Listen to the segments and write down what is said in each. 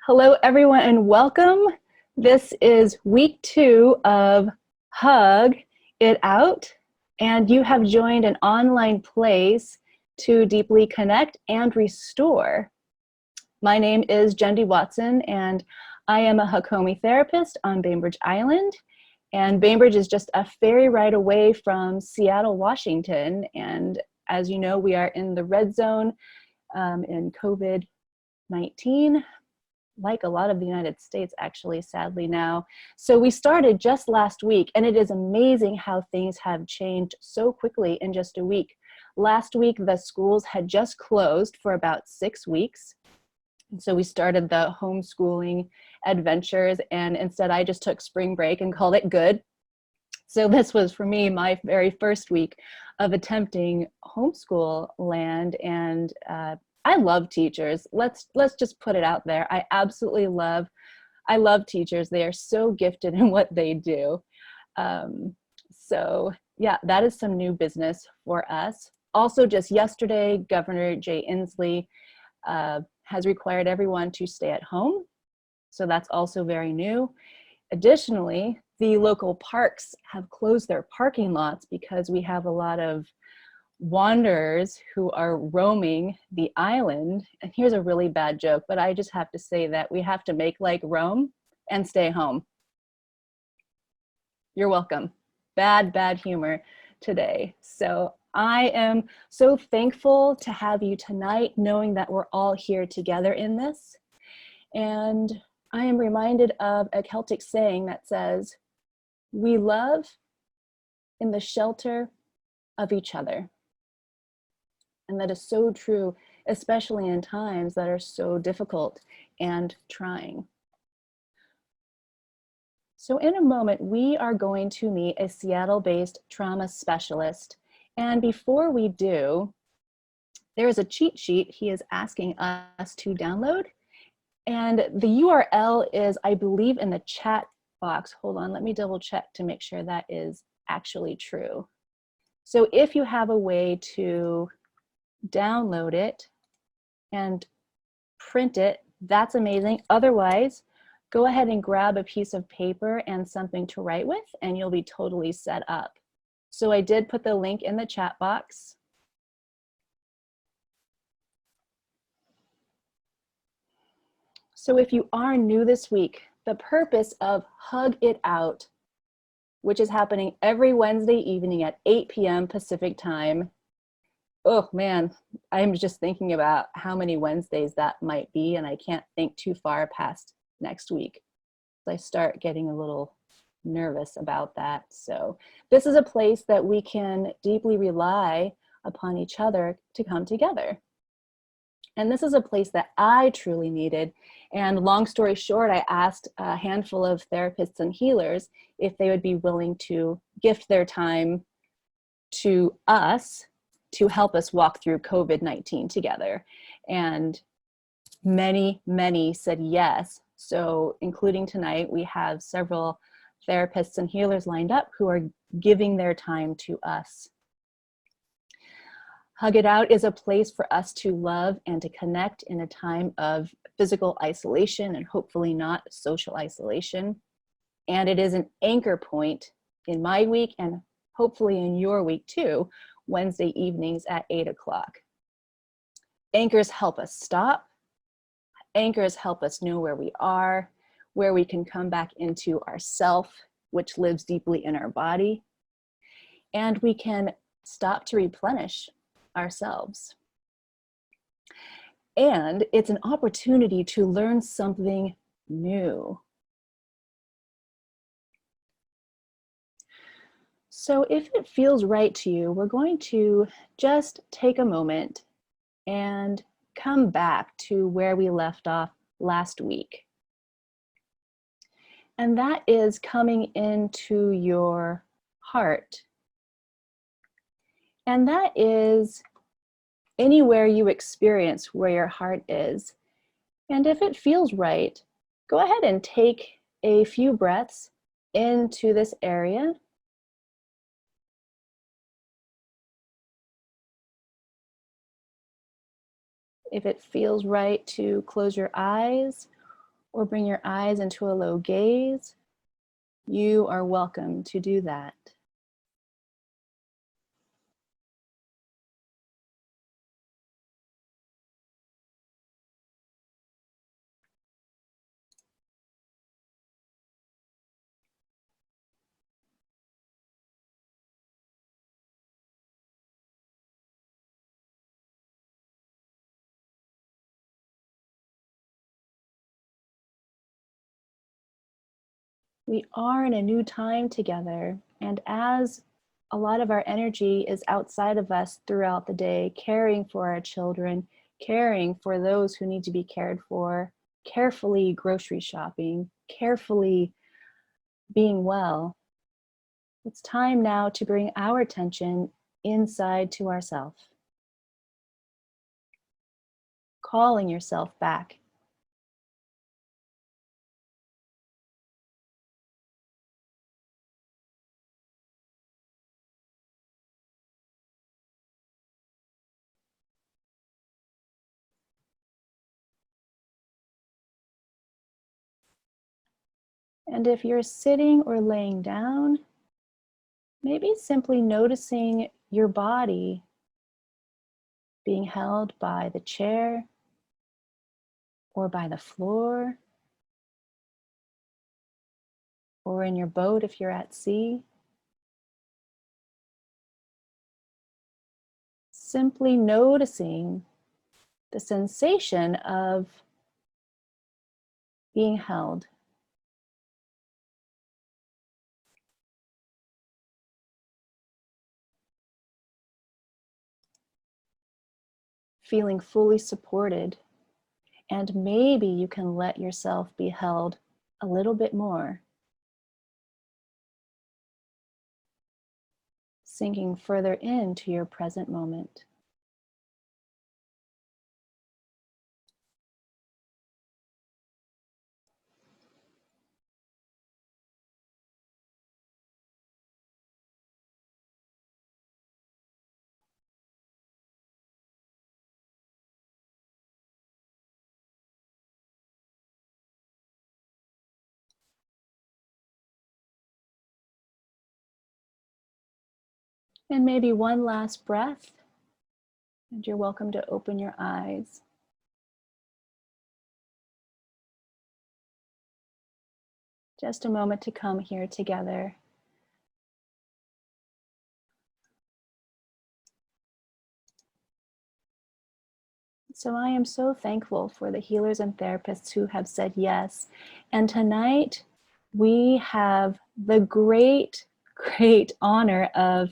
Hello, everyone, and welcome. This is week 2 of Hug It Out, and you have joined an online place to deeply connect and restore. My name is Jendi Watson, and I am a Hakomi therapist on Bainbridge Island. And Bainbridge is just a ferry ride away from Seattle, Washington. And as you know, we are in the red zone in COVID-19. Like a lot of the United States, actually, sadly now. So we started just last week, and it is amazing how things have changed so quickly in just a week. Last week, the schools had just closed for about 6 weeks. And so we started the homeschooling adventures, and instead I just took spring break and called it good. So this was, for me, my very first week of attempting homeschool land, and I love teachers. Let's just put it out there. I love teachers. They are so gifted in what they do. So yeah, that is some new business for us. Also, just yesterday, Governor Jay Inslee has required everyone to stay at home. So that's also very new. Additionally, the local parks have closed their parking lots because we have a lot of wanderers who are roaming the island. And here's a really bad joke, but I just have to say that we have to make like Rome and stay home. You're welcome. Bad humor today. So I am so thankful to have you tonight, knowing that we're all here together in this. And I am reminded of a Celtic saying that says, "We love in the shelter of each other." And that is so true, especially in times that are so difficult and trying. So in a moment, we are going to meet a Seattle-based trauma specialist. And before we do, there is a cheat sheet he is asking us to download. And the URL is, I believe, in the chat box. Hold on, let me double check to make sure that is actually true. So if you have a way to download it and print it, that's amazing. Otherwise, go ahead and grab a piece of paper and something to write with, and you'll be totally set up. So I did put the link in the chat box. So if you are new this week, the purpose of Hug It Out, which is happening every Wednesday evening at 8 p.m. Pacific time. Oh man, I'm just thinking about how many Wednesdays that might be, and I can't think too far past next week. I start getting a little nervous about that. So this is a place that we can deeply rely upon each other to come together. And this is a place that I truly needed. And long story short, I asked a handful of therapists and healers if they would be willing to gift their time to us to help us walk through COVID-19 together. And many said yes. So including tonight, we have several therapists and healers lined up who are giving their time to us. Hug It Out is a place for us to love and to connect in a time of physical isolation and hopefully not social isolation. And it is an anchor point in my week and hopefully in your week too, Wednesday evenings at 8 o'clock. Anchors help us stop. Anchors help us know where we are, where we can come back into ourself, which lives deeply in our body. And we can stop to replenish ourselves. And it's an opportunity to learn something new. So if it feels right to you, we're going to just take a moment and come back to where we left off last week. And that is coming into your heart. And that is anywhere you experience where your heart is. And if it feels right, go ahead and take a few breaths into this area. If it feels right to close your eyes or bring your eyes into a low gaze, you are welcome to do that. We are in a new time together, and as a lot of our energy is outside of us throughout the day, caring for our children, caring for those who need to be cared for, carefully grocery shopping, carefully being well, it's time now to bring our attention inside to ourselves, calling yourself back. And if you're sitting or laying down, maybe simply noticing your body being held by the chair or by the floor or in your boat if you're at sea. Simply noticing the sensation of being held. Feeling fully supported, and maybe you can let yourself be held a little bit more. Sinking further into your present moment. And maybe one last breath, and you're welcome to open your eyes. Just a moment to come here together. So I am so thankful for the healers and therapists who have said yes. And tonight we have the great honor of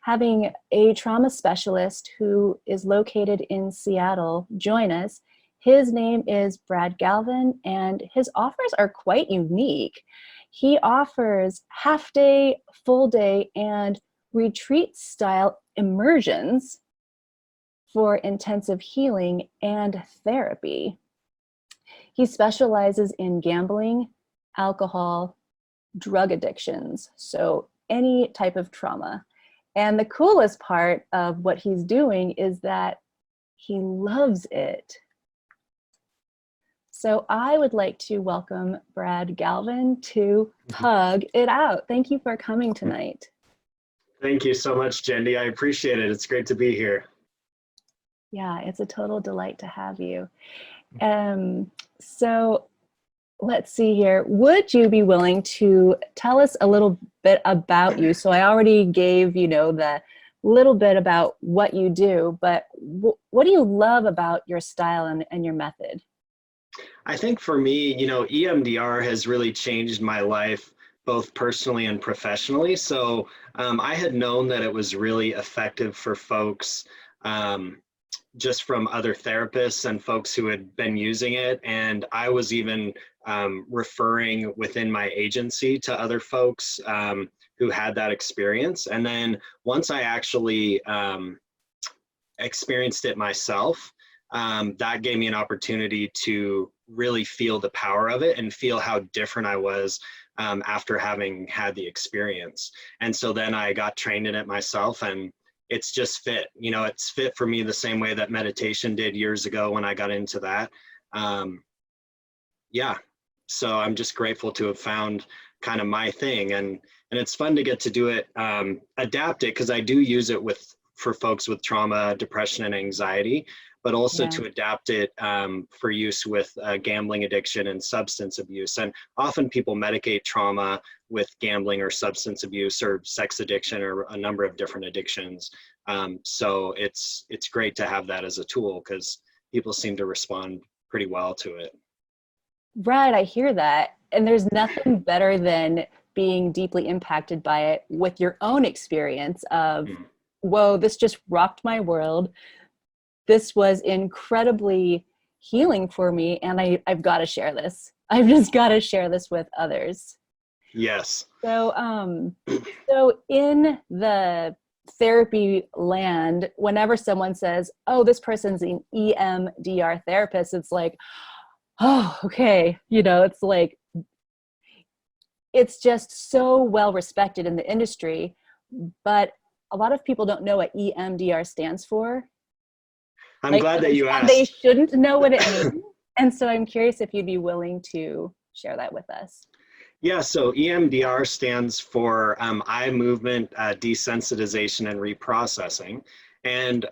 having a trauma specialist who is located in Seattle join us. His name is Brad Galvin, and his offers are quite unique. He offers half day, full day, and retreat style immersions for intensive healing and therapy. He specializes in gambling, alcohol, drug addictions, so any type of trauma. And the coolest part of what he's doing is that he loves it. So I would like to welcome Brad Galvin to Hug It Out. Thank you for coming tonight. Thank you so much, Jendi. I appreciate it. It's great to be here. Yeah, it's a total delight to have you. So let's see here. Would you be willing to tell us a little bit about you? So I already gave, the little bit about what you do, but what do you love about your style and your method? I think for me, EMDR has really changed my life, both personally and professionally. So I had known that it was really effective for folks just from other therapists and folks who had been using it. And I was even referring within my agency to other folks who had that experience. And then once I actually experienced it myself, that gave me an opportunity to really feel the power of it and feel how different I was after having had the experience. And so then I got trained in it myself, and it's just fit. It's fit for me the same way that meditation did years ago when I got into that. Yeah. So I'm just grateful to have found kind of my thing, and it's fun to get to do it, adapt it, because I do use it for folks with trauma, depression, and anxiety, but also Yeah. to adapt it for use with gambling addiction and substance abuse. And often people medicate trauma with gambling or substance abuse or sex addiction or a number of different addictions. So it's great to have that as a tool, because people seem to respond pretty well to it. Right, I hear that. And there's nothing better than being deeply impacted by it with your own experience of, Mm. whoa, this just rocked my world. This was incredibly healing for me, and I've got to share this. I've just got to share this with others. Yes. So in the therapy land, whenever someone says, oh, this person's an EMDR therapist, it's like, oh, okay. It's like, it's just so well respected in the industry, but a lot of people don't know what EMDR stands for. I'm glad that you And they asked. shouldn't know what it means. And so I'm curious if you'd be willing to share that with us. Yeah, so EMDR stands for eye movement desensitization and reprocessing. And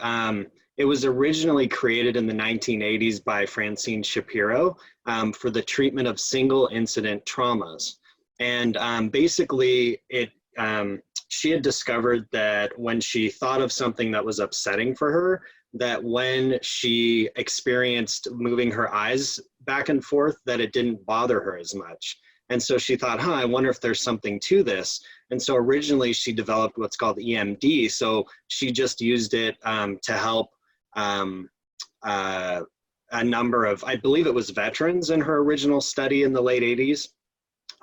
it was originally created in the 1980s by Francine Shapiro for the treatment of single incident traumas. And basically, she had discovered that when she thought of something that was upsetting for her, that when she experienced moving her eyes back and forth, that it didn't bother her as much. And so she thought, I wonder if there's something to this. And so originally she developed what's called EMD. So she just used it to help a number of, I believe it was veterans in her original study in the late 80s.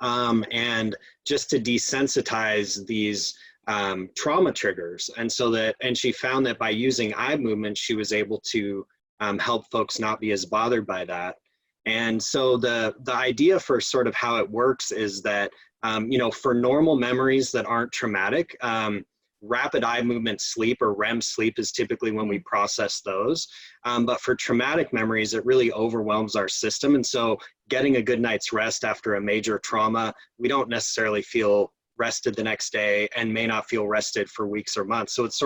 And just to desensitize these trauma triggers. And she found that by using eye movement, she was able to help folks not be as bothered by that. And so the idea for sort of how it works is that, for normal memories that aren't traumatic, rapid eye movement sleep, or REM sleep, is typically when we process those. But for traumatic memories, it really overwhelms our system. And so getting a good night's rest after a major trauma, we don't necessarily feel rested the next day and may not feel rested for weeks or months. So it's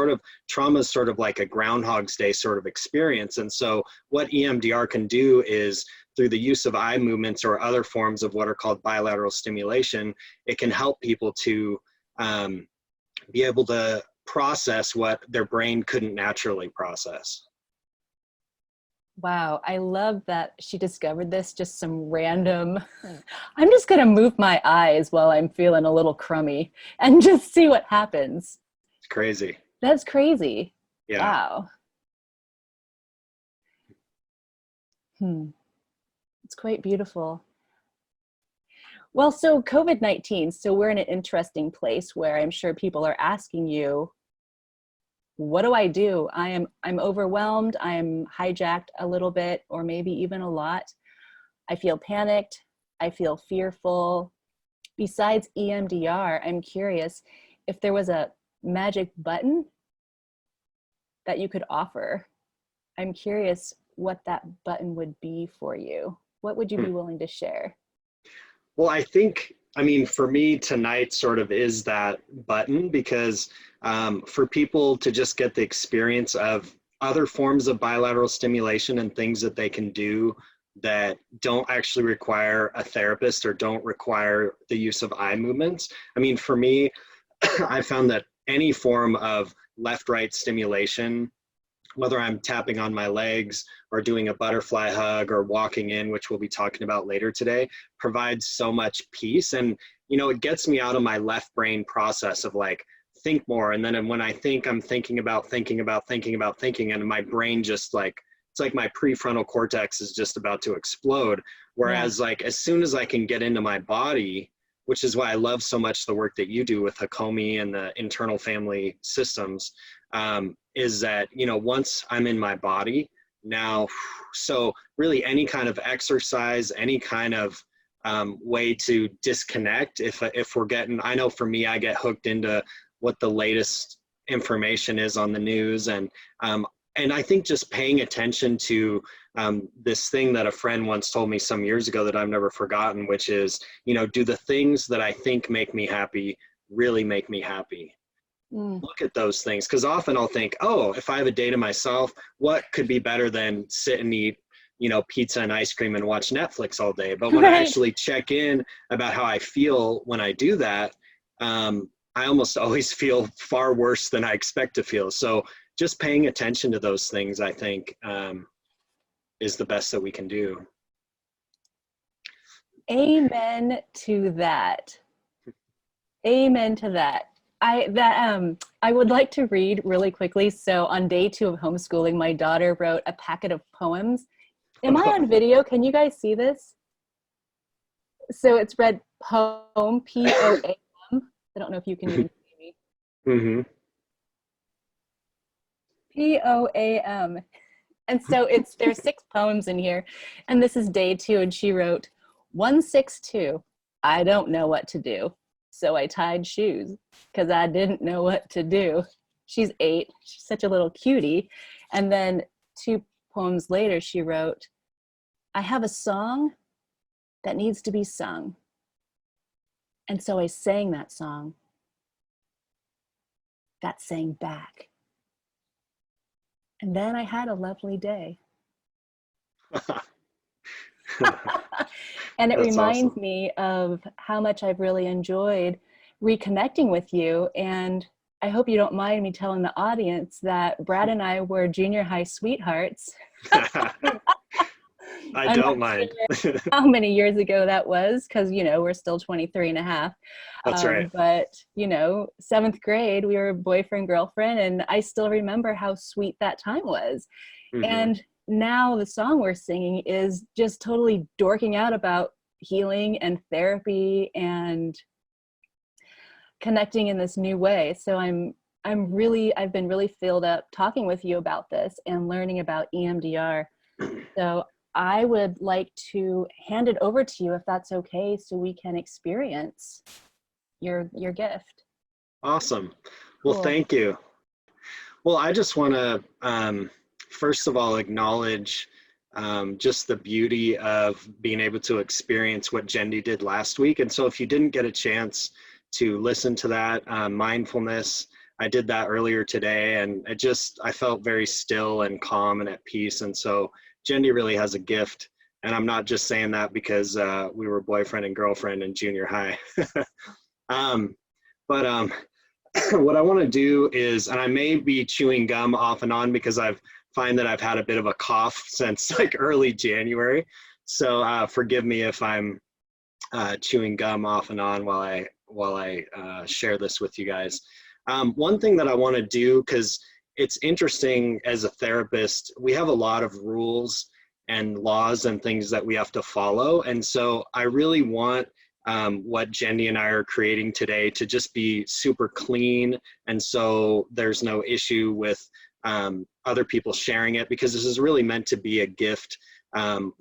trauma is sort of like a Groundhog's Day sort of experience. And so what EMDR can do is, through the use of eye movements or other forms of what are called bilateral stimulation, it can help people to be able to process what their brain couldn't naturally process. Wow, I love that she discovered this, just some random, I'm just going to move my eyes while I'm feeling a little crummy and just see what happens. It's crazy. That's crazy. Yeah. Wow. It's quite beautiful. Well, so COVID-19, so we're in an interesting place where I'm sure people are asking you, what do I do? I'm overwhelmed. I'm hijacked a little bit, or maybe even a lot. I feel panicked. I feel fearful. Besides EMDR, I'm curious if there was a magic button that you could offer. I'm curious what that button would be for you. What would you be willing to share? Well, for me, tonight sort of is that button, because for people to just get the experience of other forms of bilateral stimulation and things that they can do that don't actually require a therapist or don't require the use of eye movements. For me, I found that any form of left-right stimulation, whether I'm tapping on my legs or doing a butterfly hug or walking in, which we'll be talking about later today, provides so much peace. And, it gets me out of my left brain process of like, think more. And then when I think, I'm thinking about, and my brain just it's like my prefrontal cortex is just about to explode. Whereas as soon as I can get into my body, which is why I love so much the work that you do with Hakomi and the internal family systems, is that, once I'm in my body now, so really any kind of exercise, any kind of way to disconnect, if we're getting, I know for me, I get hooked into what the latest information is on the news, and and I think just paying attention to this thing that a friend once told me some years ago that I've never forgotten, which is, you know, do the things that I think make me happy really make me happy? Mm. Look at those things, because often I'll think, oh, if I have a day to myself, what could be better than sit and eat, you know, pizza and ice cream and watch Netflix all day? But when I Right. actually check in about how I feel when I do that, I almost always feel far worse than I expect to feel. So just paying attention to those things, I think, is the best that we can do. Amen to that. Amen to that. I would like to read really quickly. So on day 2 of homeschooling, my daughter wrote a packet of poems. Am I on video? Can you guys see this? So it's read poem, P-O-A-M. I don't know if you can even see me. Mm-hmm. P-O-A-M. And so there's 6 poems in here, and this is day 2, and she wrote 162. I don't know what to do, so I tied shoes because I didn't know what to do. She's 8. She's such a little cutie. And then 2 poems later, she wrote, I have a song that needs to be sung. And so I sang that song. That sang back. And then I had a lovely day. And it That's reminds awesome. me of how much I've really enjoyed reconnecting with you. And I hope you don't mind me telling the audience that Brad and I were junior high sweethearts. I I'm don't not mind. sure how many years ago that was, because, you know, we're still 23 and a half. That's right. But, you know, 7th grade, we were boyfriend, girlfriend, and I still remember how sweet that time was. Mm-hmm. And now the song we're singing is just totally dorking out about healing and therapy and connecting in this new way. So I've been really filled up talking with you about this and learning about EMDR. So I would like to hand it over to you if that's okay, so we can experience your gift. Awesome. Well, Cool. thank you. Well, I just want to, first of all, acknowledge just the beauty of being able to experience what Jendi did last week. And so if you didn't get a chance to listen to that mindfulness, I did that earlier today, and I felt very still and calm and at peace. And so Jendi really has a gift. And I'm not just saying that because we were boyfriend and girlfriend in junior high. But what I want to do is, and I may be chewing gum off and on because find that I've had a bit of a cough since like early January. So forgive me if I'm chewing gum off and on while I share this with you guys. One thing that I want to do, because it's interesting as a therapist, we have a lot of rules and laws and things that we have to follow. And so I really want what Jendi and I are creating today to just be super clean. And so there's no issue with other people sharing it, because this is really meant to be a gift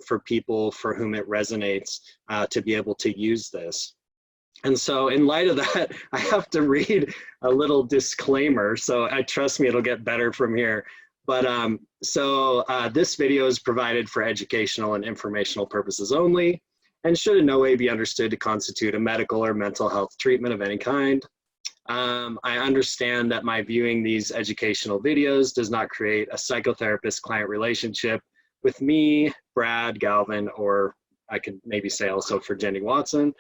for people for whom it resonates to be able to use this. And so in light of that, I have to read a little disclaimer. So trust me, it'll get better from here. But this video is provided for educational and informational purposes only, and should in no way be understood to constitute a medical or mental health treatment of any kind. I understand that my viewing these educational videos does not create a psychotherapist-client relationship with me, Brad, Galvin, or I could maybe say also for Jendi Watson.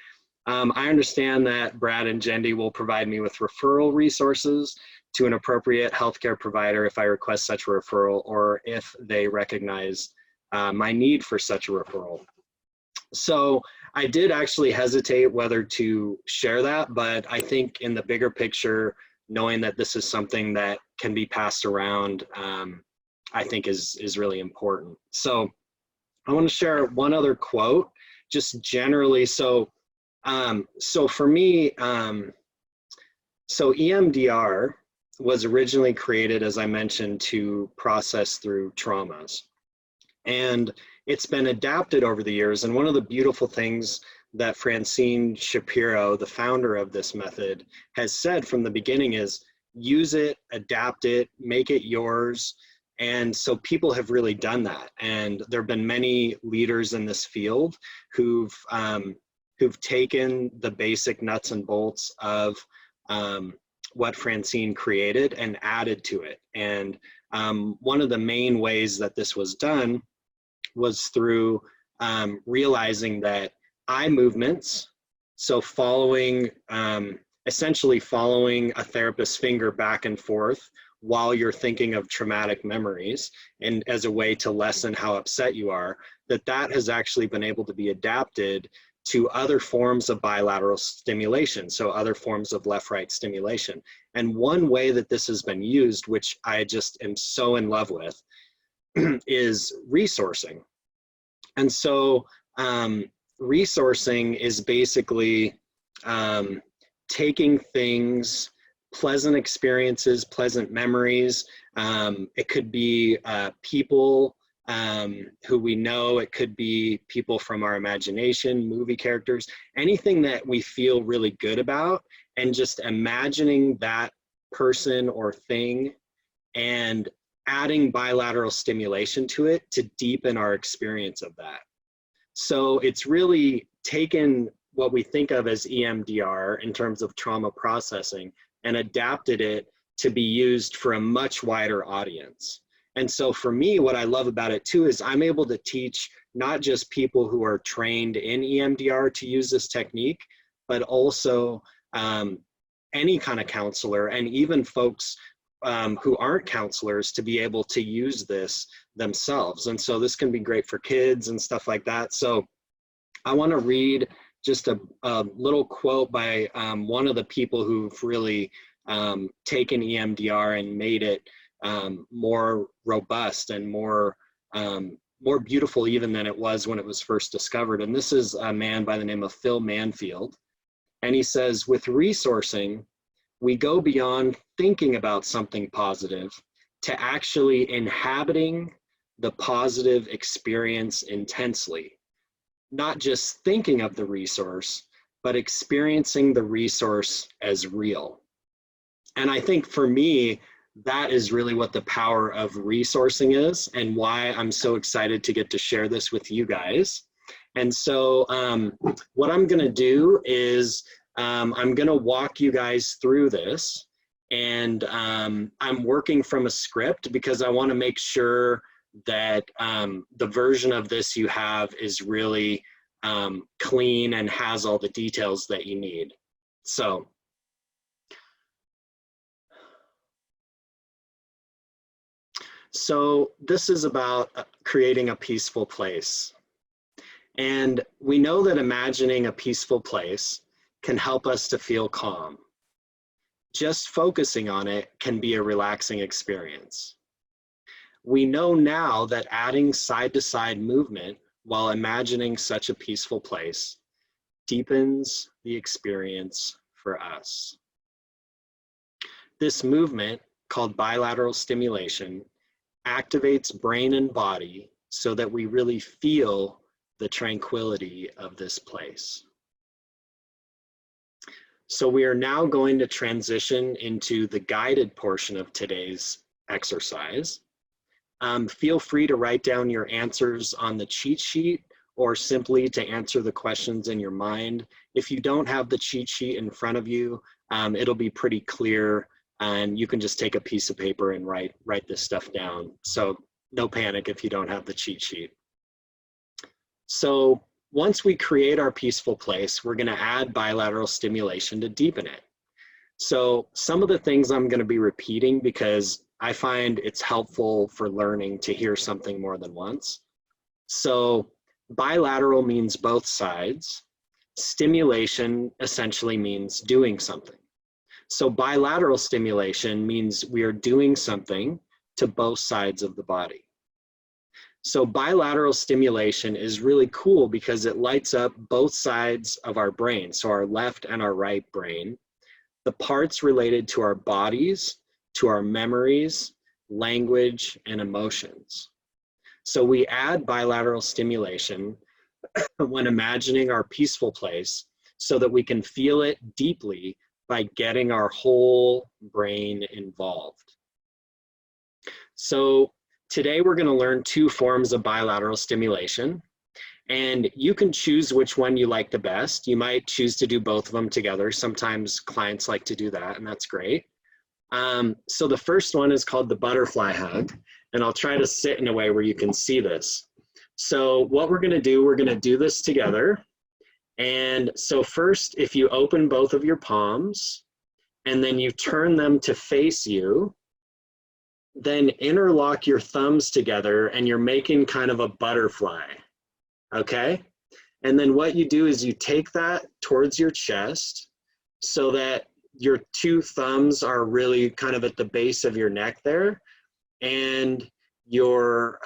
I understand that Brad and Jendi will provide me with referral resources to an appropriate healthcare provider if I request such a referral, or if they recognize my need for such a referral. So I did actually hesitate whether to share that, but I think in the bigger picture, knowing that this is something that can be passed around, I think is really important. So I want to share one other quote, just generally. So for me, so EMDR was originally created, as I mentioned, to process through traumas. And it's been adapted over the years. And one of the beautiful things that Francine Shapiro, the founder of this method, has said from the beginning is use it, adapt it, make it yours. And so people have really done that. And there have been many leaders in this field who've taken the basic nuts and bolts of what Francine created and added to it. And one of the main ways that this was done was through realizing that eye movements, so following, essentially following a therapist's finger back and forth while you're thinking of traumatic memories and as a way to lessen how upset you are, that has actually been able to be adapted to other forms of bilateral stimulation, so other forms of left-right stimulation. And one way that this has been used, which I just am so in love with, is resourcing. And so resourcing is basically taking things, pleasant experiences, pleasant memories. It could be people who we know, it could be people from our imagination, movie characters, anything that we feel really good about, and just imagining that person or thing and adding bilateral stimulation to it to deepen our experience of that. So it's really taken what we think of as EMDR in terms of trauma processing and adapted it to be used for a much wider audience. And so for me, what I love about it too is I'm able to teach not just people who are trained in EMDR to use this technique, but also any kind of counselor and even folks who aren't counselors to be able to use this themselves. And so this can be great for kids and stuff like that. So I want to read just a little quote by one of the people who've really taken EMDR and made it more robust and more beautiful even than it was when it was first discovered. And this is a man by the name of Phil Manfield. And he says, with resourcing, we go beyond thinking about something positive to actually inhabiting the positive experience intensely. Not just thinking of the resource, but experiencing the resource as real. And I think for me, that is really what the power of resourcing is and why I'm so excited to get to share this with you guys. And so what I'm gonna do is I'm gonna walk you guys through this, and I'm working from a script because I wanna make sure that the version of this you have is really clean and has all the details that you need. So this is about creating a peaceful place. And we know that imagining a peaceful place can help us to feel calm. Just focusing on it can be a relaxing experience. We know now that adding side-to-side movement while imagining such a peaceful place deepens the experience for us. This movement, called bilateral stimulation, activates brain and body so that we really feel the tranquility of this place. So we are now going to transition into the guided portion of today's exercise. Feel free to write down your answers on the cheat sheet or simply to answer the questions in your mind. If you don't have the cheat sheet in front of you, it'll be pretty clear and you can just take a piece of paper and write this stuff down. So no panic if you don't have the cheat sheet. So once we create our peaceful place, we're gonna add bilateral stimulation to deepen it. So some of the things I'm gonna be repeating because I find it's helpful for learning to hear something more than once. So bilateral means both sides. Stimulation essentially means doing something. So bilateral stimulation means we are doing something to both sides of the body. So bilateral stimulation is really cool because it lights up both sides of our brain, so our left and our right brain, the parts related to our bodies, to our memories, language, and emotions. So we add bilateral stimulation when imagining our peaceful place so that we can feel it deeply by getting our whole brain involved. So Today we're going to learn two forms of bilateral stimulation, and you can choose which one you like the best. You might choose to do both of them together. Sometimes clients like to do that, and that's great. So the first one is called the butterfly hug, and I'll try to sit in a way where you can see this. So what we're going to do this together. And so first, if you open both of your palms and then you turn them to face you, then interlock your thumbs together and you're making kind of a butterfly, okay? And then what you do is you take that towards your chest so that your two thumbs are really kind of at the base of your neck there, and your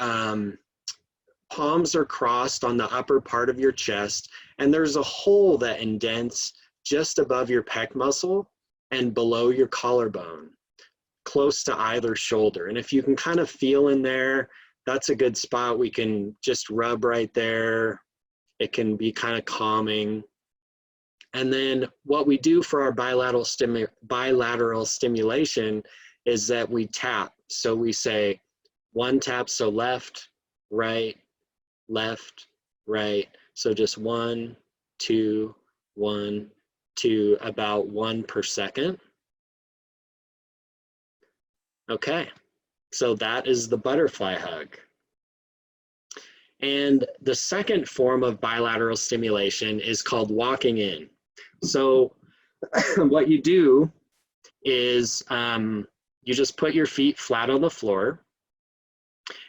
palms are crossed on the upper part of your chest, and there's a hole that indents just above your pec muscle and below your collarbone, close to either shoulder. And if you can kind of feel in there, that's a good spot. We can just rub right there. It can be kind of calming. And then what we do for our bilateral stimulation is that we tap. So we say one tap, so left, right, so just 1, 2, 1, 2, about 1 per second. Okay, so that is the butterfly hug. And the second form of bilateral stimulation is called walking in. So what you do is you just put your feet flat on the floor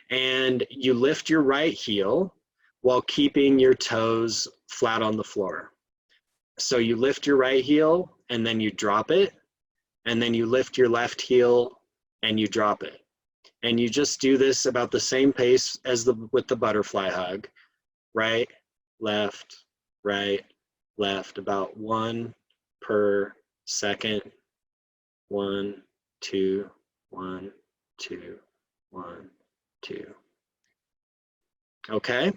and you lift your right heel while keeping your toes flat on the floor. So you lift your right heel and then you drop it, and then you lift your left heel and you drop it. And you just do this about the same pace as with the butterfly hug. Right, left, about 1 per second. 1, 2, 1, 2, 1, 2. Okay,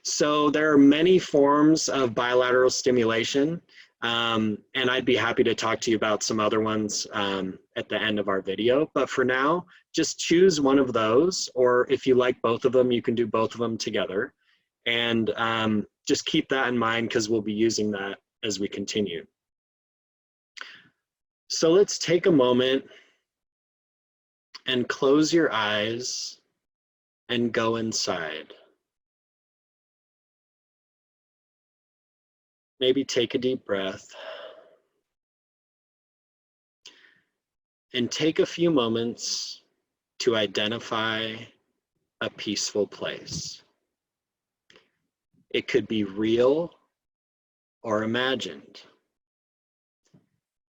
so there are many forms of bilateral stimulation, and I'd be happy to talk to you about some other ones at the end of our video. But for now, just choose one of those, or if you like both of them, you can do both of them together. And just keep that in mind because we'll be using that as we continue. So let's take a moment and close your eyes and go inside. Maybe take a deep breath and take a few moments to identify a peaceful place. It could be real or imagined.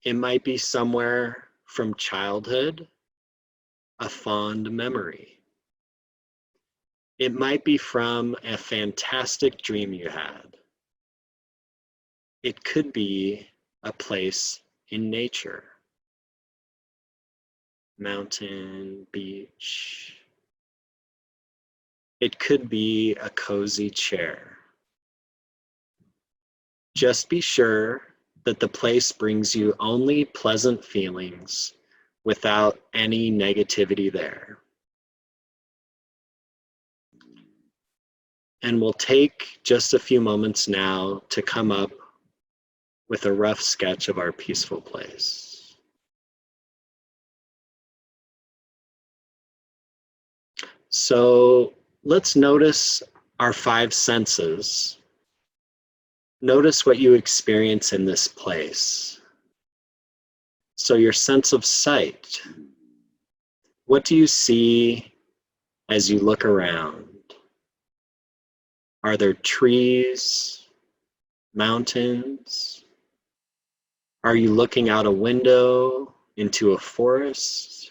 It might be somewhere from childhood, a fond memory. It might be from a fantastic dream you had. It could be a place in nature. Mountain, beach. It could be a cozy chair. Just be sure that the place brings you only pleasant feelings without any negativity there. And we'll take just a few moments now to come up with a rough sketch of our peaceful place. So let's notice our 5 senses. Notice what you experience in this place. So your sense of sight. What do you see as you look around? Are there trees, mountains? Are you looking out a window into a forest?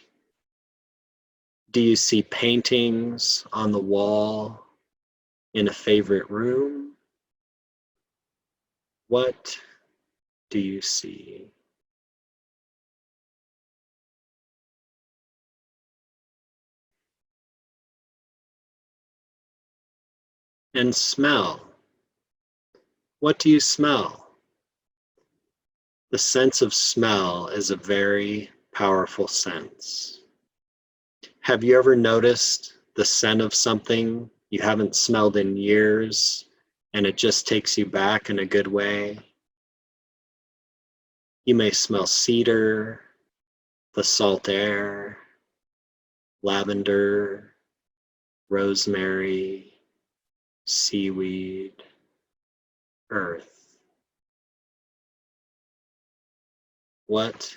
Do you see paintings on the wall in a favorite room? What do you see? And smell. What do you smell? The sense of smell is a very powerful sense. Have you ever noticed the scent of something you haven't smelled in years, and it just takes you back in a good way. You may smell cedar, the salt air, lavender, rosemary, seaweed, earth. What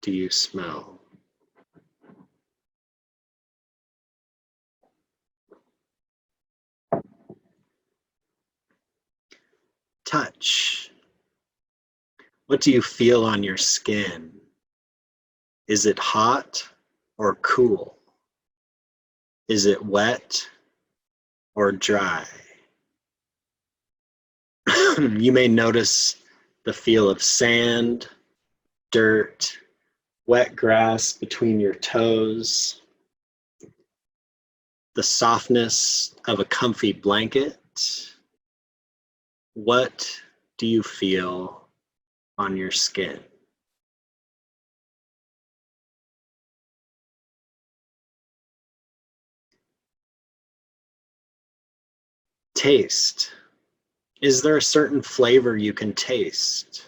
do you smell? Touch. What do you feel on your skin? Is it hot or cool? Is it wet or dry? You may notice the feel of sand, dirt, wet grass between your toes, the softness of a comfy blanket. What do you feel on your skin? Taste. Is there a certain flavor you can taste?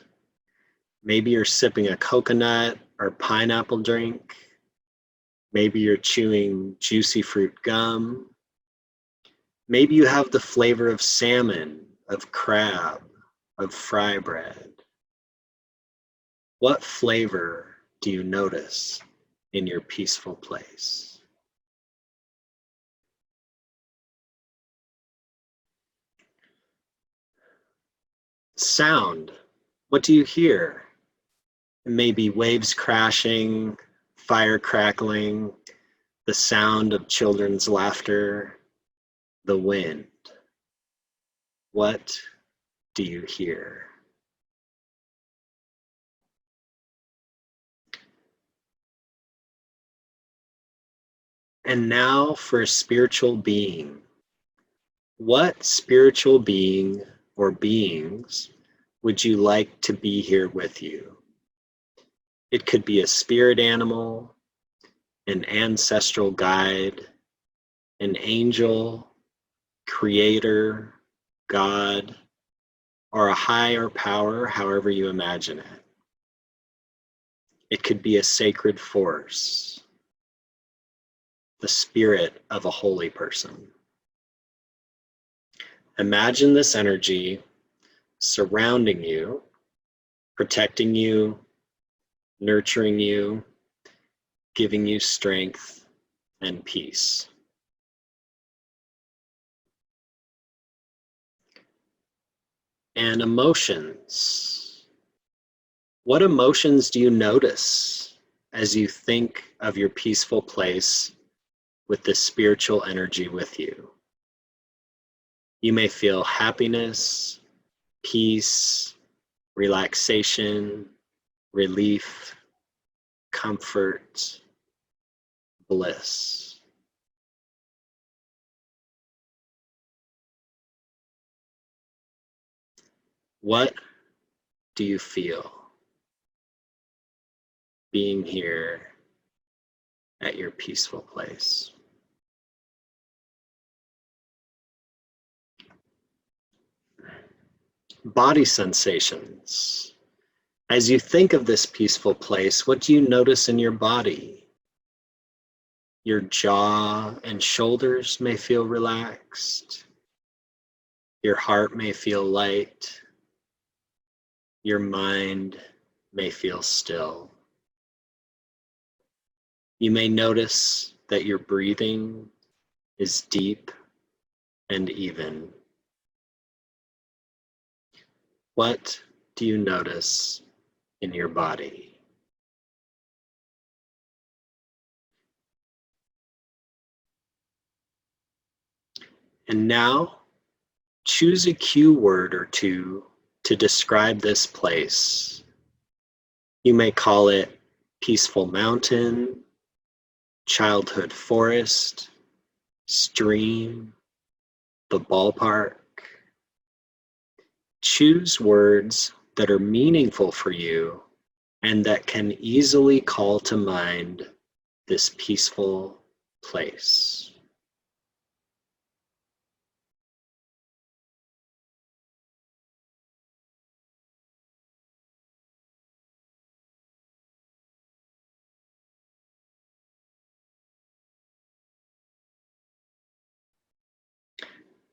Maybe you're sipping a coconut or pineapple drink. Maybe you're chewing juicy fruit gum. Maybe you have the flavor of salmon, of crab, of fry bread. What flavor do you notice in your peaceful place? Sound. What do you hear? It may be waves crashing, fire crackling, the sound of children's laughter, the wind. What do you hear? And now for a spiritual being. What spiritual being or beings would you like to be here with you? It could be a spirit animal, an ancestral guide, an angel, creator, God, or a higher power, however you imagine it. It could be a sacred force, the spirit of a holy person. Imagine this energy surrounding you, protecting you, nurturing you, giving you strength and peace. And emotions. What emotions do you notice as you think of your peaceful place with this spiritual energy with you? You may feel happiness, peace, relaxation, relief, comfort, bliss. What do you feel being here at your peaceful place? Body sensations. As you think of this peaceful place, what do you notice in your body? Your jaw and shoulders may feel relaxed. Your heart may feel light. Your mind may feel still. You may notice that your breathing is deep and even. What do you notice in your body? And now, choose a cue word or two to describe this place. You may call it peaceful mountain, childhood forest, stream, the ballpark. Choose words that are meaningful for you and that can easily call to mind this peaceful place.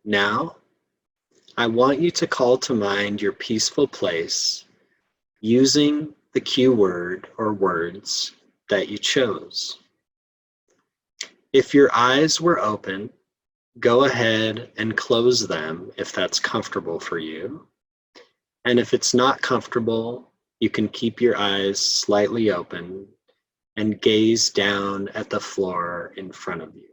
Now, I want you to call to mind your peaceful place using the cue word or words that you chose. If your eyes were open, go ahead and close them if that's comfortable for you. And if it's not comfortable, you can keep your eyes slightly open and gaze down at the floor in front of you.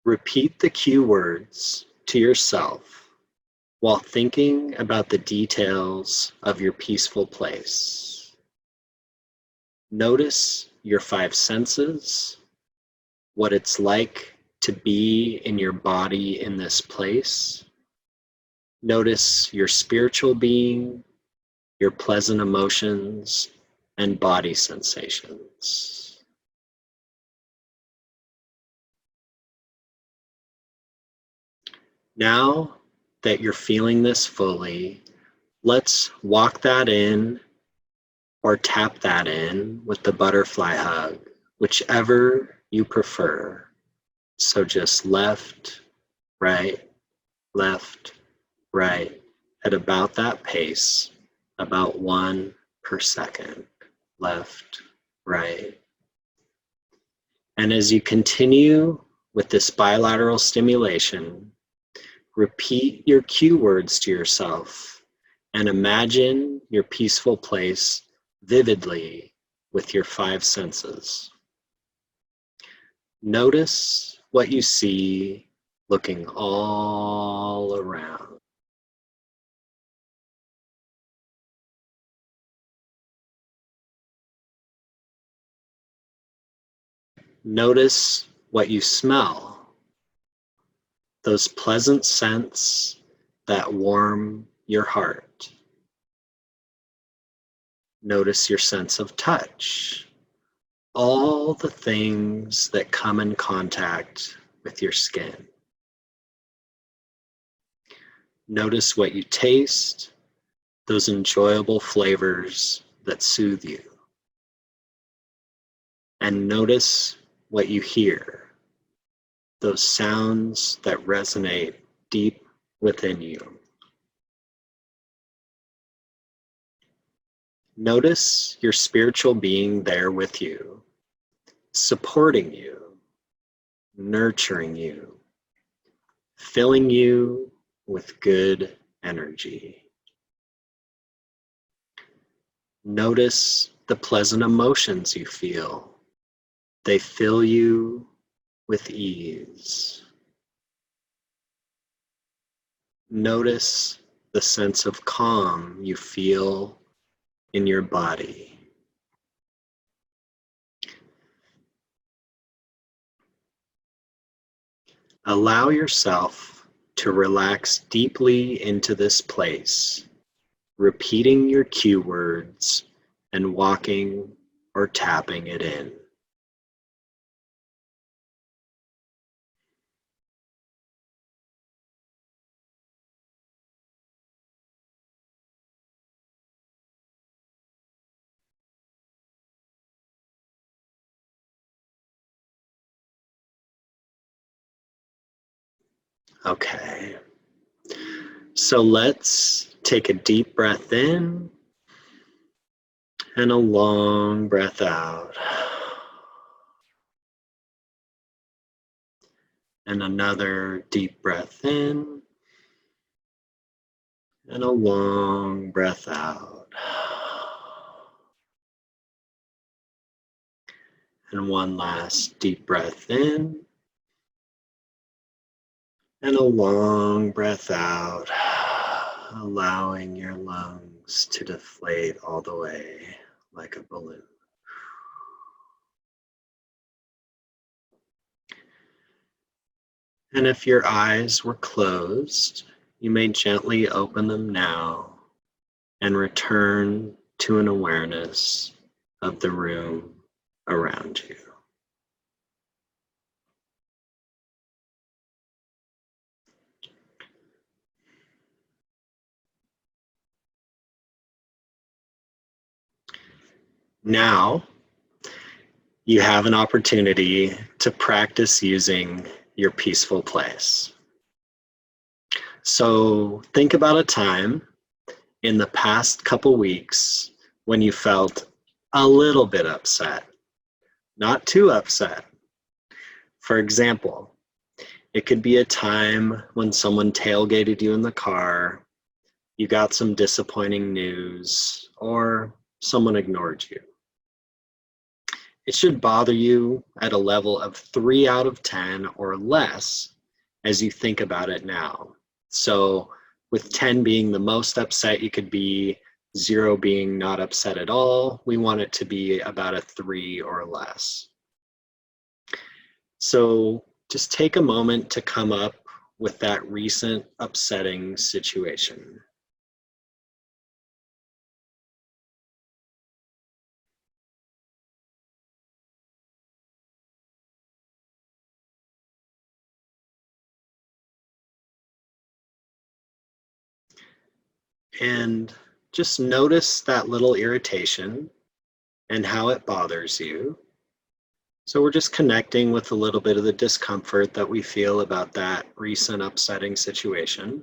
Repeat the cue words to yourself while thinking about the details of your peaceful place. Notice your 5 senses, what it's like to be in your body in this place. Notice your spiritual being, your pleasant emotions, and body sensations. Now that you're feeling this fully, let's walk that in or tap that in with the butterfly hug, whichever you prefer. So just left, right, at about that pace, about 1 per second, left, right. And as you continue with this bilateral stimulation, repeat your cue words to yourself and imagine your peaceful place vividly with your 5 senses. Notice what you see looking all around. Notice what you smell, those pleasant scents that warm your heart. Notice your sense of touch, all the things that come in contact with your skin. Notice what you taste, those enjoyable flavors that soothe you. And notice what you hear, those sounds that resonate deep within you. Notice your spiritual being there with you, supporting you, nurturing you, filling you with good energy. Notice the pleasant emotions you feel. They fill you with ease. Notice the sense of calm you feel in your body. Allow yourself to relax deeply into this place, repeating your cue words and walking or tapping it in. Okay, so let's take a deep breath in and a long breath out. And another deep breath in and a long breath out. And one last deep breath in and a long breath out, allowing your lungs to deflate all the way like a balloon. And if your eyes were closed, you may gently open them now and return to an awareness of the room around you. Now, you have an opportunity to practice using your peaceful place. So think about a time in the past couple weeks when you felt a little bit upset, not too upset. For example, it could be a time when someone tailgated you in the car, you got some disappointing news, or someone ignored you. It should bother you at a level of 3 out of 10 or less as you think about it now. So with 10 being the most upset you could be, 0 being not upset at all, we want it to be about a 3 or less. So just take a moment to come up with that recent upsetting situation. And just notice that little irritation and how it bothers you. So we're just connecting with a little bit of the discomfort that we feel about that recent upsetting situation.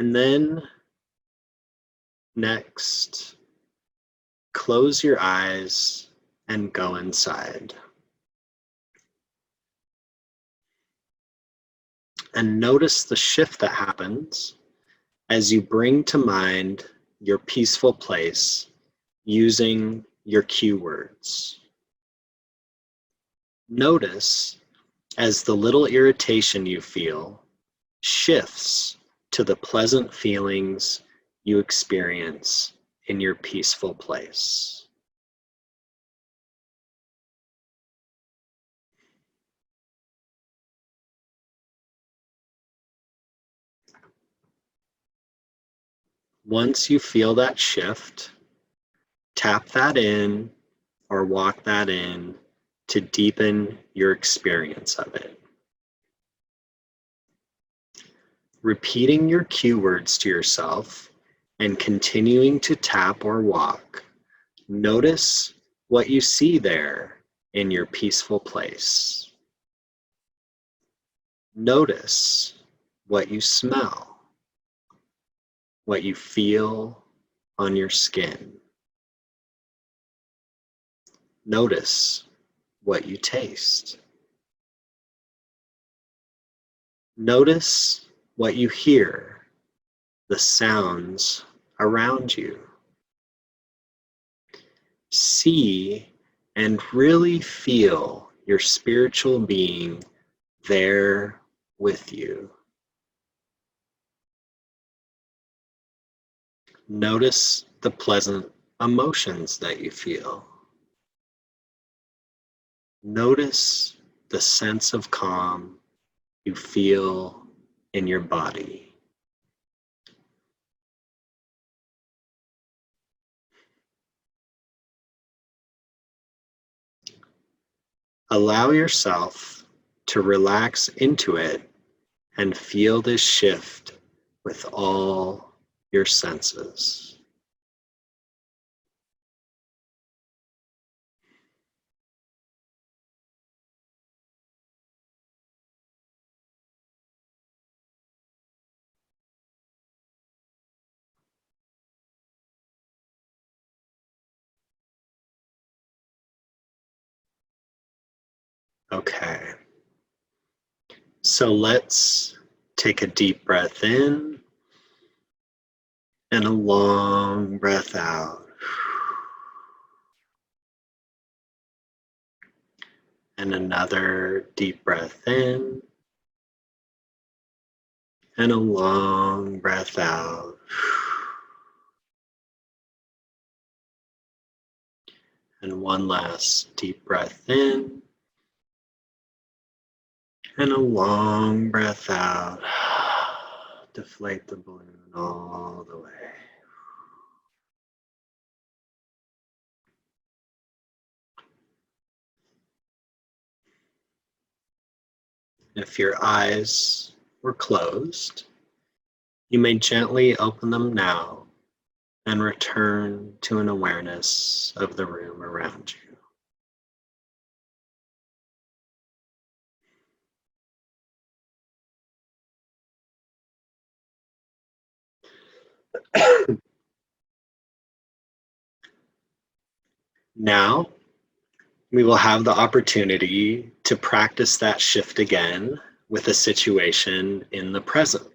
And then next, close your eyes and go inside. And notice the shift that happens as you bring to mind your peaceful place using your cue words. Notice as the little irritation you feel shifts to the pleasant feelings you experience in your peaceful place. Once you feel that shift, tap that in or walk that in to deepen your experience of it. Repeating your cue words to yourself and continuing to tap or walk, notice what you see there in your peaceful place. Notice what you smell, what you feel on your skin. Notice what you taste. Notice what you hear, the sounds around you. See and really feel your spiritual being there with you. Notice the pleasant emotions that you feel. Notice the sense of calm you feel in your body. Allow yourself to relax into it and feel this shift with all your senses. Okay, so let's take a deep breath in and a long breath out. And another deep breath in and a long breath out. And one last deep breath in and a long breath out. Deflate the balloon all the way. If your eyes were closed, you may gently open them now and return to an awareness of the room around you. Now, we will have the opportunity to practice that shift again with a situation in the present.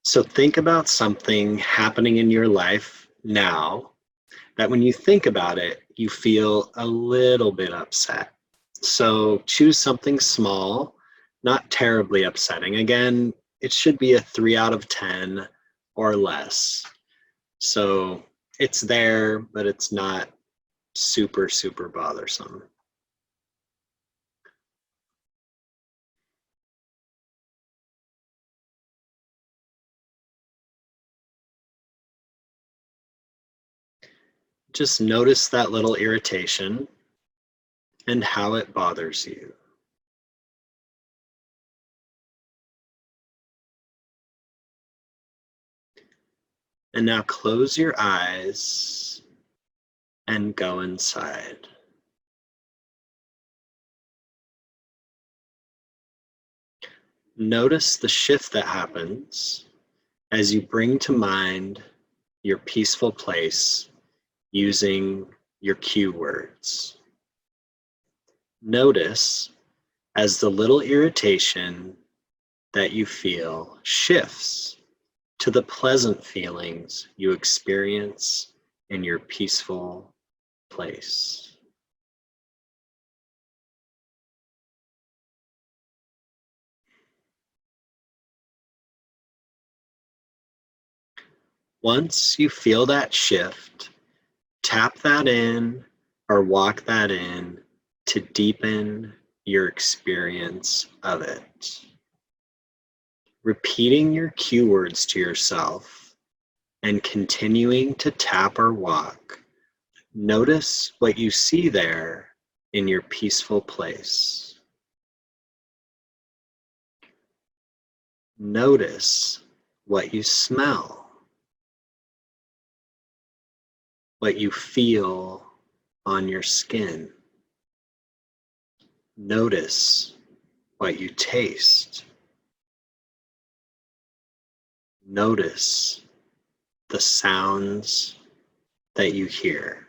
So think about something happening in your life now that when you think about it, you feel a little bit upset. So choose something small, not terribly upsetting. Again, it should be a 3 out of 10 or less. So it's there, but it's not super, super bothersome. Just notice that little irritation and how it bothers you. And now close your eyes and go inside. Notice the shift that happens as you bring to mind your peaceful place using your cue words. Notice as the little irritation that you feel shifts to the pleasant feelings you experience in your peaceful place. Once you feel that shift, tap that in or walk that in to deepen your experience of it. Repeating your cue words to yourself and continuing to tap or walk, notice what you see there in your peaceful place. Notice what you smell, what you feel on your skin. Notice what you taste. Notice the sounds that you hear.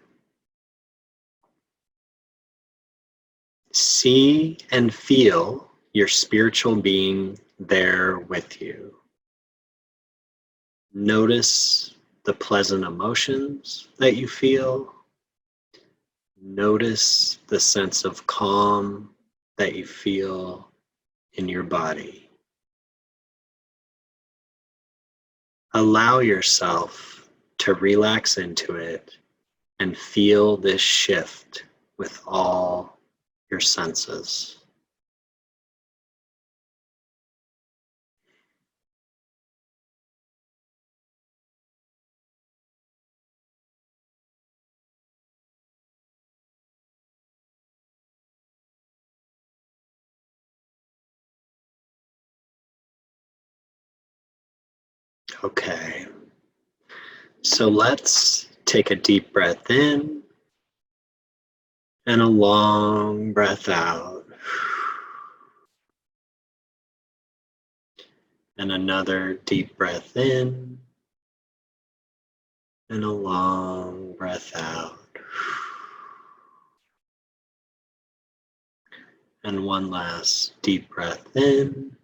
See and feel your spiritual being there with you. Notice the pleasant emotions that you feel. Notice the sense of calm that you feel in your body. Allow yourself to relax into it and feel this shift with all your senses. Okay, so let's take a deep breath in and a long breath out. And another deep breath in and a long breath out. And one last deep breath in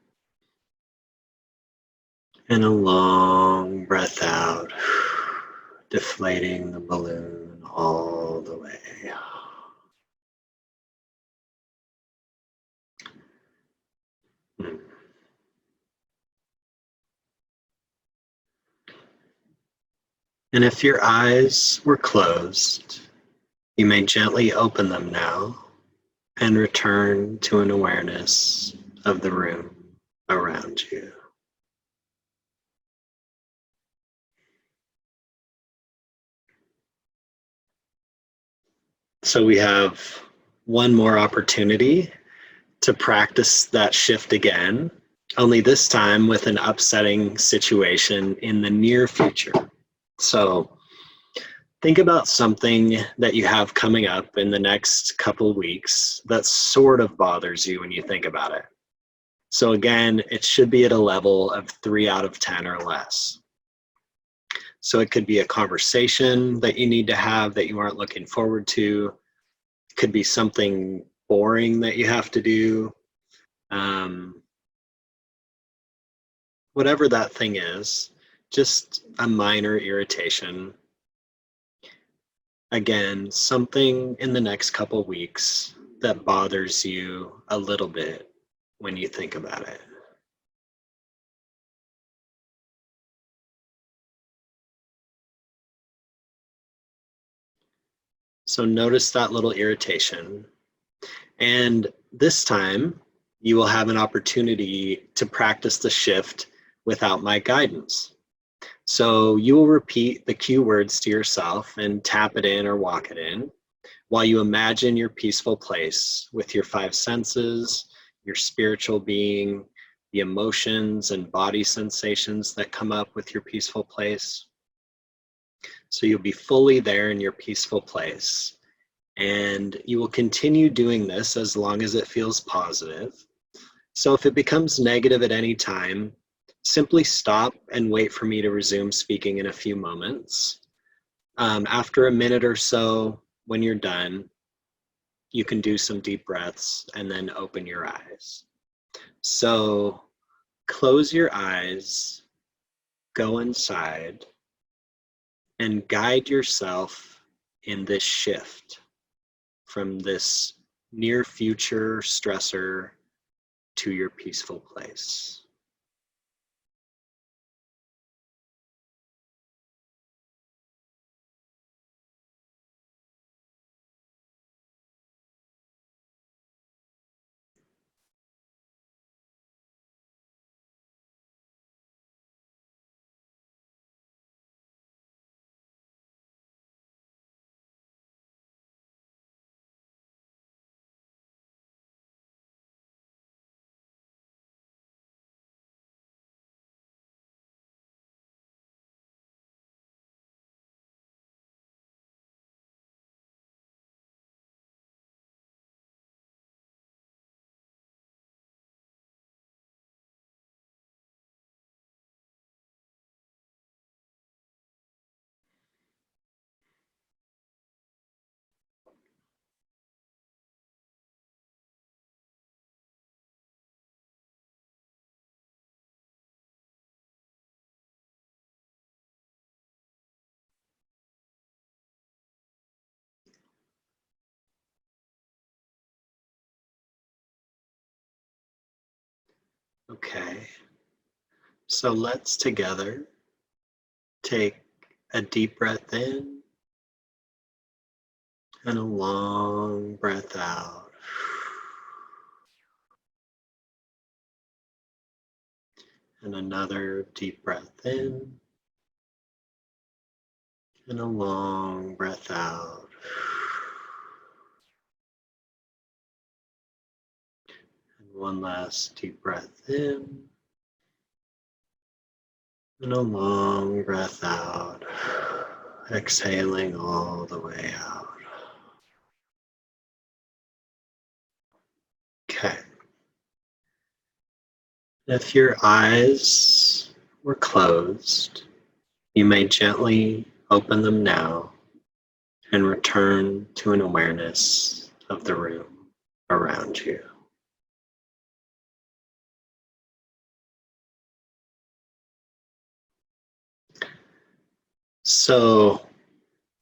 and a long breath out, deflating the balloon all the way. And if your eyes were closed, you may gently open them now and return to an awareness of the room around you. So we have one more opportunity to practice that shift again, only this time with an upsetting situation in the near future. So think about something that you have coming up in the next couple weeks that sort of bothers you when you think about it. So again, it should be at a level of 3 out of 10 or less. So it could be a conversation that you need to have that you aren't looking forward to. It could be something boring that you have to do. Whatever that thing is, just a minor irritation. Again, something in the next couple weeks that bothers you a little bit when you think about it. So notice that little irritation. And this time, you will have an opportunity to practice the shift without my guidance. So you will repeat the cue words to yourself and tap it in or walk it in while you imagine your peaceful place with your 5 senses, your spiritual being, the emotions and body sensations that come up with your peaceful place. So you'll be fully there in your peaceful place. And you will continue doing this as long as it feels positive. So if it becomes negative at any time, simply stop and wait for me to resume speaking in a few moments. After a minute or so, when you're done, you can do some deep breaths and then open your eyes. So close your eyes, go inside, and guide yourself in this shift from this near future stressor to your peaceful place. Okay, so let's together take a deep breath in and a long breath out. And another deep breath in and a long breath out. And one last deep breath in and a long breath out. Exhaling all the way out. Okay. If your eyes were closed, you may gently open them now and return to an awareness of the room around you. So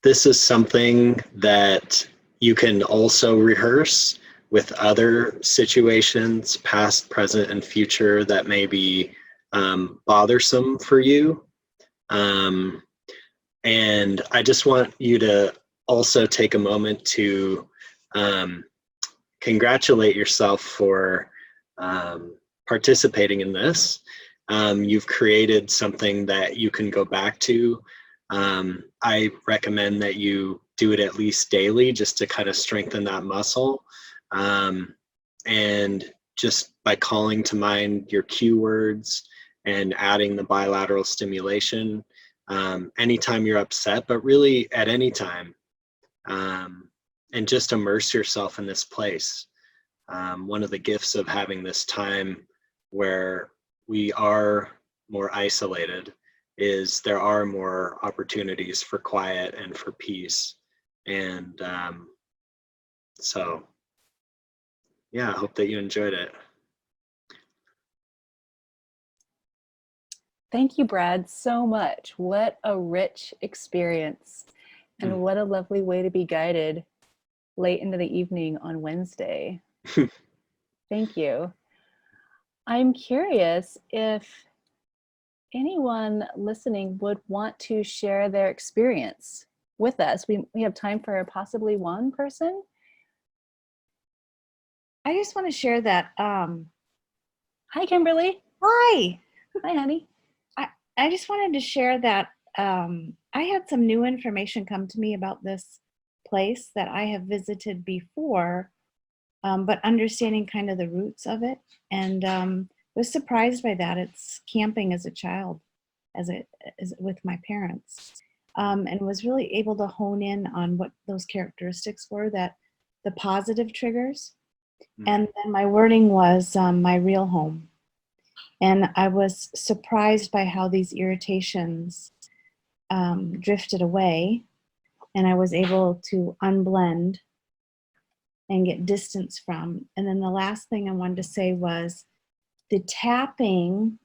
this is something that you can also rehearse with other situations, past, present, and future, that may be bothersome for you. And I just want you to also take a moment to congratulate yourself for participating in this. You've created something that you can go back to. I recommend that you do it at least daily just to kind of strengthen that muscle. And just by calling to mind your cue words and adding the bilateral stimulation, anytime you're upset, but really at any time, and just immerse yourself in this place. One of the gifts of having this time where we are more isolated, is there are more opportunities for quiet and for peace. And so, yeah, I hope that you enjoyed it. Thank you, Brad, so much. What a rich experience, and what a lovely way to be guided late into the evening on Wednesday. Thank you. I'm curious if anyone listening would want to share their experience with us. We have time for possibly one person. I just want to share that. Hi, Kimberly. Hi. Hi, honey. I just wanted to share that I had some new information come to me about this place that I have visited before, but understanding kind of the roots of it, and was surprised by that. It's camping as a child, as with my parents, and was really able to hone in on what those characteristics were, that the positive triggers. And then my wording was my real home. And I was surprised by how these irritations drifted away, and I was able to unblend and get distance from. And then the last thing I wanted to say was the tapping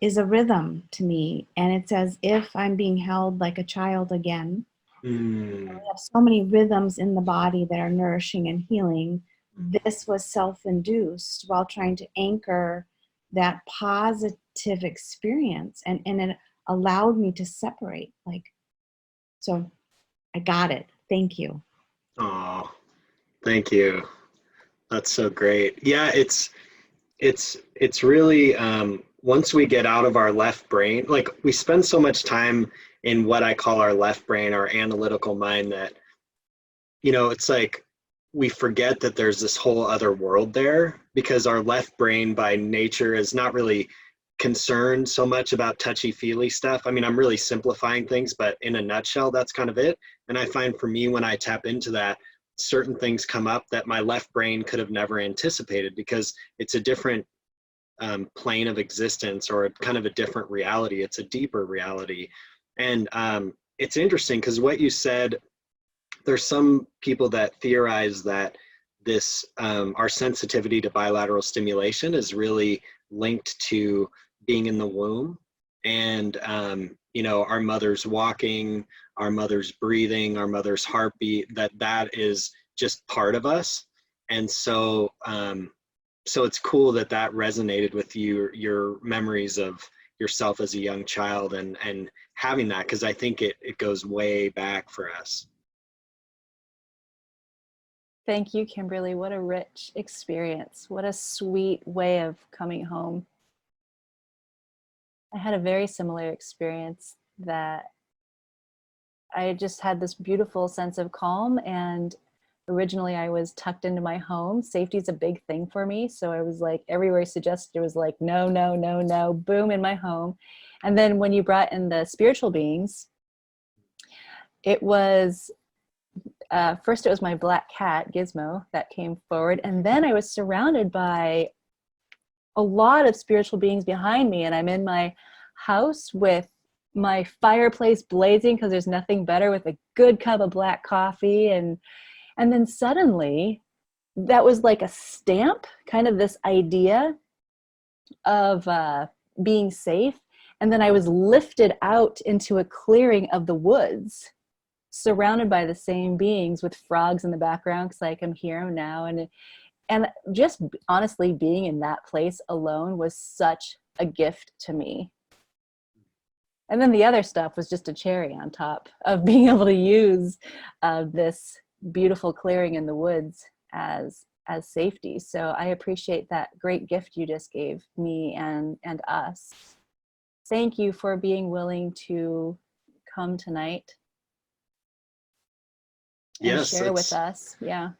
is a rhythm to me, and it's as if I'm being held like a child again. We have so many rhythms in the body that are nourishing and healing. This was self-induced while trying to anchor that positive experience, and it allowed me to separate. So I got it. Thank you. Oh, thank you. That's so great. Yeah, it's really once we get out of our left brain, like we spend so much time in what I call our left brain, our analytical mind, that, it's like we forget that there's this whole other world there, because our left brain by nature is not really concerned so much about touchy-feely stuff. I mean, I'm really simplifying things, but in a nutshell, that's kind of it. And I find for me, when I tap into that, certain things come up that my left brain could have never anticipated, because it's a different plane of existence, or kind of a different reality. It's a deeper reality. And it's interesting because what you said, there's some people that theorize that this our sensitivity to bilateral stimulation is really linked to being in the womb, and our mother's walking, our mother's breathing, our mother's heartbeat, that is just part of us. And so so it's cool that resonated with you, your memories of yourself as a young child, and having that, because I think it goes way back for us. Thank you, Kimberly. What a rich experience. What a sweet way of coming home. I had a very similar experience, that I just had this beautiful sense of calm, and originally I was tucked into my home. Safety is a big thing for me. So I was like, everywhere I suggested, it was like, no, no, no, no, boom, in my home. And then when you brought in the spiritual beings, it was, first it was my black cat, Gizmo, that came forward. And then I was surrounded by a lot of spiritual beings behind me. And I'm in my house with my fireplace blazing, because there's nothing better, with a good cup of black coffee. And then suddenly, that was like a stamp, kind of this idea of being safe. And then I was lifted out into a clearing of the woods, surrounded by the same beings, with frogs in the background, because like, I'm here now. And just honestly being in that place alone was such a gift to me. And then the other stuff was just a cherry on top of being able to use this beautiful clearing in the woods as safety. So I appreciate that great gift you just gave me and us. Thank you for being willing to come tonight and share with us. Yeah.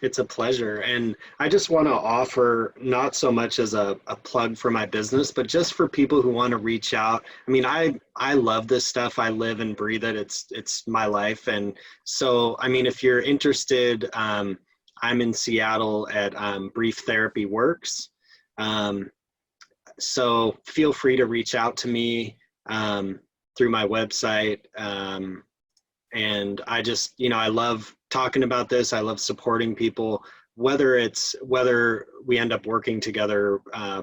It's a pleasure. And I just want to offer, not so much as a plug for my business, but just for people who want to reach out. I mean, I love this stuff. I live and breathe it. It's my life. And so, I mean, if you're interested, I'm in Seattle at Brief Therapy Works. So feel free to reach out to me through my website. And I just, I love talking about this. I love supporting people, whether we end up working together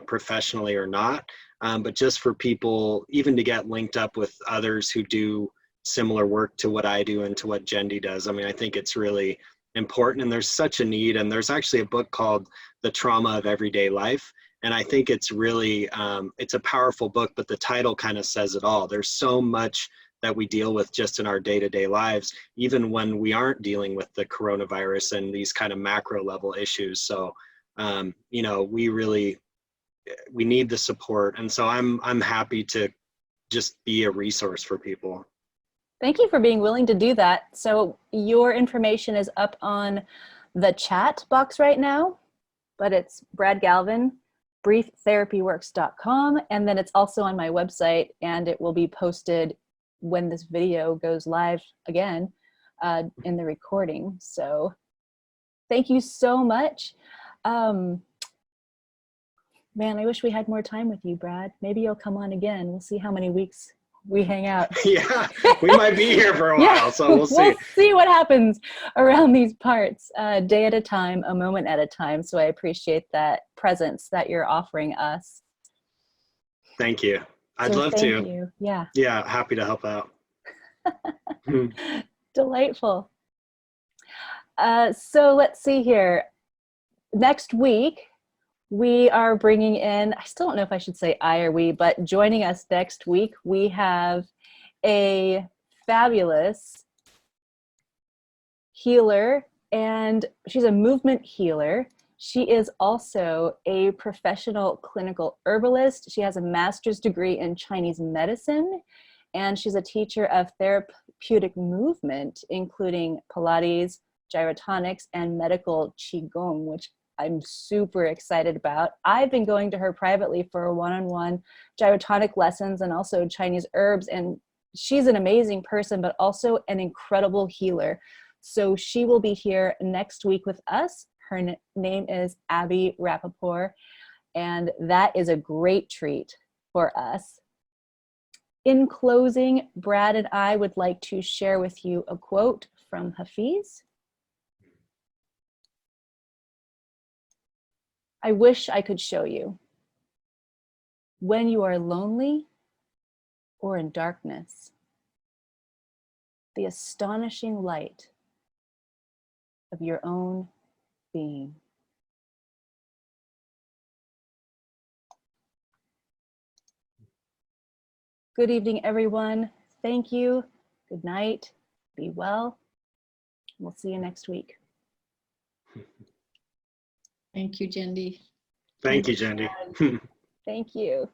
professionally or not. But just for people, even to get linked up with others who do similar work to what I do and to what Jendi does. I mean, I think it's really important, and there's such a need. And there's actually a book called The Trauma of Everyday Life. And I think it's really, it's a powerful book, but the title kind of says it all. There's so much that we deal with just in our day-to-day lives, even when we aren't dealing with the coronavirus and these kind of macro level issues. So, we need the support. And so I'm happy to just be a resource for people. Thank you for being willing to do that. So your information is up on the chat box right now, but it's Brad Galvin, BriefTherapyWorks.com, and then it's also on my website, and it will be posted when this video goes live again in the recording. So thank you so much. Man, I wish we had more time with you, Brad. Maybe you'll come on again. We'll see how many weeks we hang out. Yeah, we might be here for a while, so we'll see. We'll see what happens around these parts, a day at a time, a moment at a time. So I appreciate that presence that you're offering us. Thank you. I'd love to. Thank you. Yeah. Yeah, happy to help out. Delightful. So let's see here. Next week, we are bringing in, I still don't know if I should say I or we, but joining us next week, we have a fabulous healer, and she's a movement healer. She is also a professional clinical herbalist. She has a master's degree in Chinese medicine, and she's a teacher of therapeutic movement, including Pilates, gyrotonics, and medical Qigong, which I'm super excited about. I've been going to her privately for one-on-one gyrotonic lessons and also Chinese herbs, and she's an amazing person, but also an incredible healer. So she will be here next week with us. Her name is Abby Rappaport, and that is a great treat for us. In closing, Brad and I would like to share with you a quote from Hafiz. I wish I could show you, when you are lonely or in darkness, the astonishing light of your own being. Good evening, everyone. Thank you. Good night. Be well. We'll see you next week. Thank you, Jendi. Thank you, Jendi. Thank you.